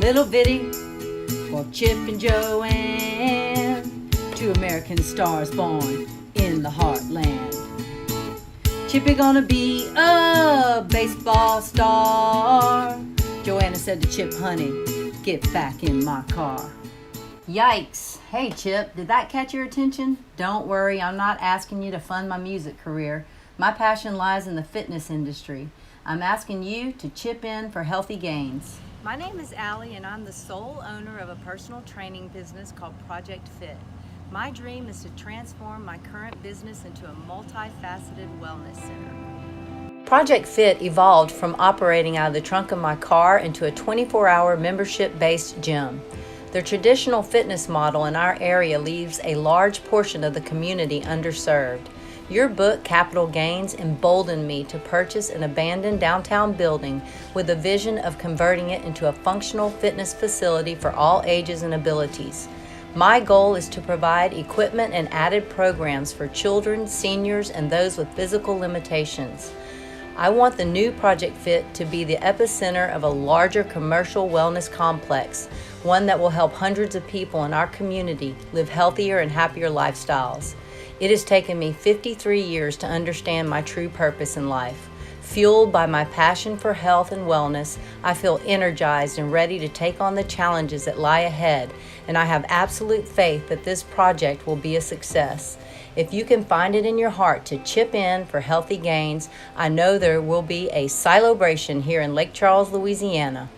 little bitty for Chip and Joanne, two American stars born in the heartland. Chippy gonna be a baseball star. Joanna said to Chip, honey, get back in my car. Yikes. Hey Chip, did that catch your attention? Don't worry, I'm not asking you to fund my music career. My passion lies in the fitness industry. I'm asking you to chip in for healthy gains. My name is Allie and I'm the sole owner of a personal training business called Project Fit. My dream is to transform my current business into a multifaceted wellness center. Project Fit evolved from operating out of the trunk of my car into a 24-hour membership-based gym. The traditional fitness model in our area leaves a large portion of the community underserved. Your book, Capital Gains, emboldened me to purchase an abandoned downtown building with a vision of converting it into a functional fitness facility for all ages and abilities. My goal is to provide equipment and added programs for children, seniors, and those with physical limitations. I want the new Project Fit to be the epicenter of a larger commercial wellness complex, one that will help hundreds of people in our community live healthier and happier lifestyles. It has taken me 53 years to understand my true purpose in life. Fueled by my passion for health and wellness, I feel energized and ready to take on the challenges that lie ahead, and I have absolute faith that this project will be a success. If you can find it in your heart to chip in for healthy gains, I know there will be a celebration here in Lake Charles, Louisiana.